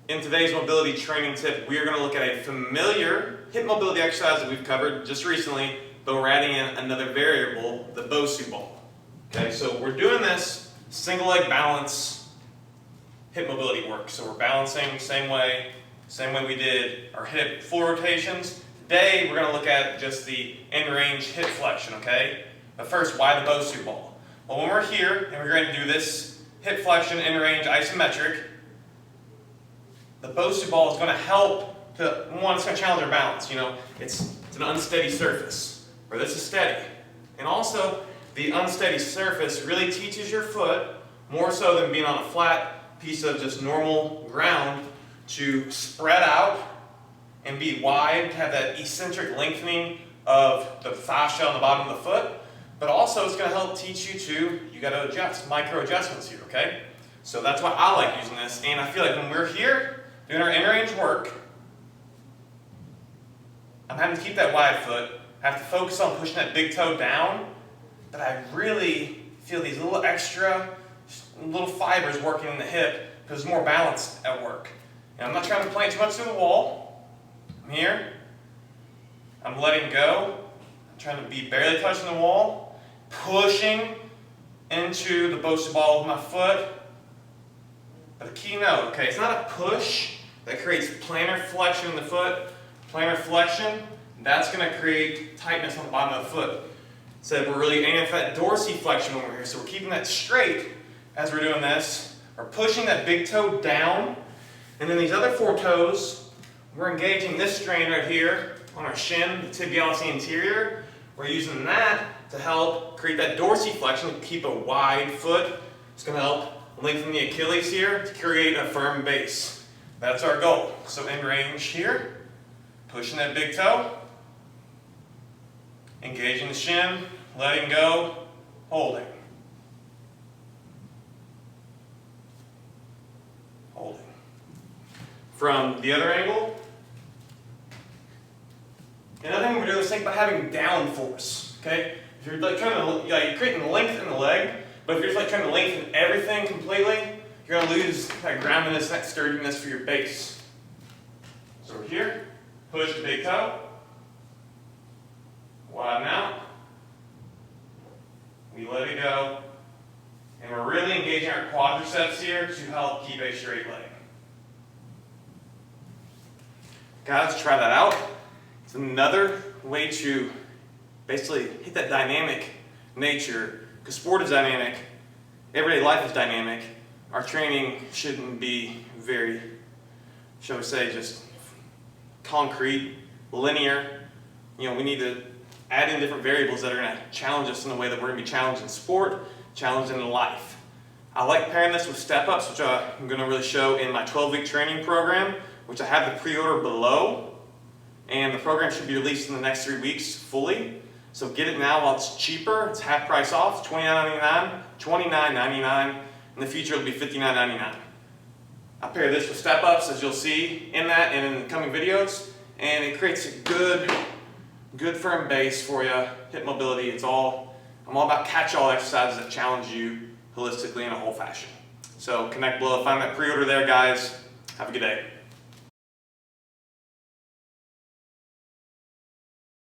In today's mobility training tip, we are going to look at a familiar hip mobility exercise that we've covered just recently, but we're adding in another variable, the BOSU ball. Okay, so we're doing this single leg balance hip mobility work. So we're balancing same way we did our hip full rotations. Today we're going to look at just the in-range hip flexion, okay? But first, why the BOSU ball? Well, when we're here and we're going to do this hip flexion in-range isometric, the BOSU ball is going to help to, one, it's going to challenge our balance. You know, it's an unsteady surface, where this is steady. And also, the unsteady surface really teaches your foot, more so than being on a flat piece of just normal ground, to spread out and be wide, have that eccentric lengthening of the fascia on the bottom of the foot. But also, it's going to help teach you got to adjust, micro adjustments here, okay? So that's why I like using this. And I feel like when we're here, doing our in-range work, I'm having to keep that wide foot. I have to focus on pushing that big toe down, but I really feel these little extra, little fibers working in the hip because there's more balance at work. And I'm not trying to plant too much to the wall. I'm here. I'm letting go. I'm trying to be barely touching the wall, pushing into the BOSU ball with my foot. But a key note, okay, it's not a push that creates plantar flexion in the foot. Plantar flexion, that's going to create tightness on the bottom of the foot. So we're really aiming for that dorsiflexion over here. So we're keeping that straight as we're doing this. We're pushing that big toe down. And then these other four toes, we're engaging this strain right here on our shin, the tibialis anterior. We're using that to help create that dorsiflexion to keep a wide foot. It's going to help lengthen the Achilles here to create a firm base. That's our goal. So in range here, pushing that big toe, engaging the shin, letting go, holding. Holding. From the other angle, another thing we're doing is think about having down force. Okay? If you're like you're creating length in the leg, but if you're just like trying to lengthen everything completely, you're going to lose that groundedness, that sturdiness for your base. So we're here, push the big toe, widen out, we let it go, and we're really engaging our quadriceps here to help keep a straight leg. Guys, try that out. It's another way to basically hit that dynamic nature, because sport is dynamic, everyday life is dynamic. Our training shouldn't be very, shall we say, just concrete, linear. You know, we need to add in different variables that are going to challenge us in the way that we're going to be challenged in sport, challenged in life. I like pairing this with step-ups, which I'm going to really show in my 12-week training program, which I have the pre-order below. And the program should be released in the next 3 weeks fully. So get it now while it's cheaper. It's half price off, it's $29.99, $29.99. In the future, it'll be $59.99. I pair this with step-ups, as you'll see in that and in the coming videos, and it creates a good firm base for you. Hip mobility, I'm all about catch-all exercises that challenge you holistically in a whole fashion. So connect below, find that pre-order there, guys. Have a good day.